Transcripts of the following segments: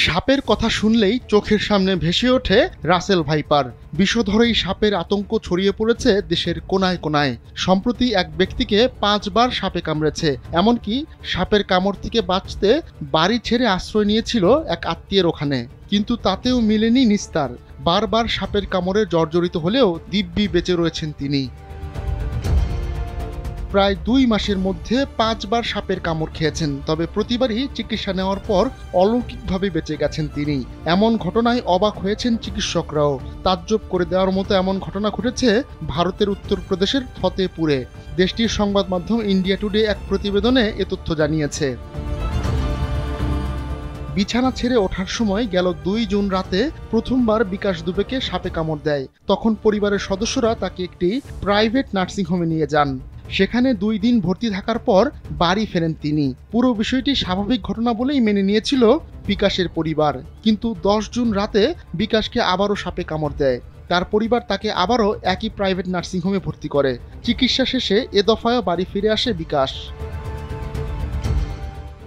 সাপের কথা শুনলেই চোখের সামনে ভেসে ওঠে রাসেল ভাইপার। বিষধর এই সাপের আতঙ্ক ছড়িয়ে পড়েছে দেশের কোনায় কোনায়। সম্প্রতি এক ব্যক্তিকে 5 বার সাপে কামড়েছে। এমনকি সাপের কামড় থেকে বাঁচতে বাড়ি ছেড়ে আশ্রয় নিয়েছিল এক আত্মীয়ের ওখানে, কিন্তু তাতেও মিলেনি নিস্তার। বারবার সাপের কামড়ে জর্জরিত হলেও দিব্যি বেঁচে রয়েছেন তিনি। প্রায় 2 মাসের মধ্যে 5 বার সাপের কামড় খেয়েছেন, তবে প্রতিবারই চিকিৎসা নেওয়ার পর অলৌকিকভাবে বেঁচে গেছেন তিনি। এমন ঘটনায় অবাক হয়েছেন চিকিৎসকরাও। তাজ্জব করে দেওয়ার মতো এমন ঘটনা ঘটেছে ভারতের উত্তরপ্রদেশের ফতেপুরে। দেশটির সংবাদ মাধ্যম ইন্ডিয়া টুডে এক প্রতিবেদনে এ তথ্য জানিয়েছে। বিছানা ছেড়ে ওঠার সময় গেল 2 জুন রাতে প্রথমবার বিকাশ দুবেকে সাপে কামড় দেয়। তখন পরিবারের সদস্যরা তাকে একটি প্রাইভেট নার্সিংহোমে নিয়ে যান। সেখানে 2 দিন ভর্তি থাকার পর বাড়ি ফেরেন তিনি। পুরো বিষয়টি স্বাভাবিক ঘটনা বলেই মেনে নিয়েছিল বিকাশের পরিবার, কিন্তু 10 জুন রাতে বিকাশকে আবারও সাপে কামড় দেয়। তার পরিবার তাকে আবারও একই প্রাইভেট নার্সিংহোমে ভর্তি করে। চিকিৎসা শেষে এ দফায়ও বাড়ি ফিরে আসে বিকাশ।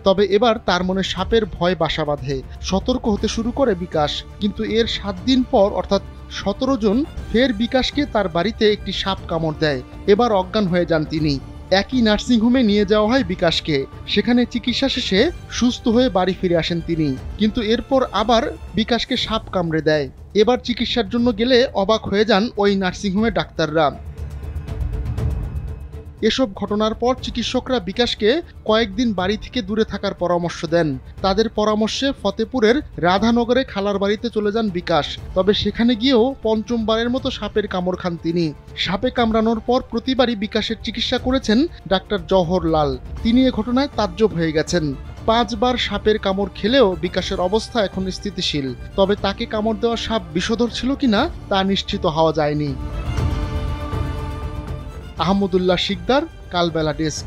তবে এবার তার মনে সাপের ভয় বাসা বাঁধে। সতর্ক হতে শুরু করে বিকাশ, কিন্তু এর 7 দিন পর অর্থাৎ 17 জুন ফের বিকাশকে তার বাড়িতে একটি সাপ কামড় দেয়। এবার অজ্ঞান হয়ে যান তিনি। একই নার্সিংহোমে নিয়ে যাওয়া হয় বিকাশকে। সেখানে চিকিৎসা শেষে সুস্থ হয়ে বাড়ি ফিরে আসেন তিনি, কিন্তু এরপর আবার বিকাশকে সাপ কামড়ে দেয়। এবার চিকিৎসার জন্য গেলে অবাক হয়ে যান ওই নার্সিংহোমের ডাক্তাররা। এসব ঘটনার পর চিকিৎসকরা বিকাশকে কয়েকদিন বাড়ি থেকে দূরে থাকার পরামর্শ দেন। তাদের পরামর্শে ফতেপুরের রাধানগরে খালার বাড়িতে চলে যান বিকাশ। তবে সেখানে গিয়েও পঞ্চমবারের মতো সাপের কামড় খান তিনি। সাপে কামড়ানোর পর প্রতিবারই বিকাশের চিকিৎসা করেছেন ডাক্তার জওহর লাল। তিনি এ ঘটনায় তাজ্জব হয়ে গেছেন। 5 বার সাপের কামড় খেলেও বিকাশের অবস্থা এখন স্থিতিশীল। তবে তাকে কামড় দেওয়া সাপ বিষধর ছিল কিনা তা নিশ্চিত হওয়া যায়নি। আহমদুল্লাহ শিকদার, কালবেলা ডেস্ক।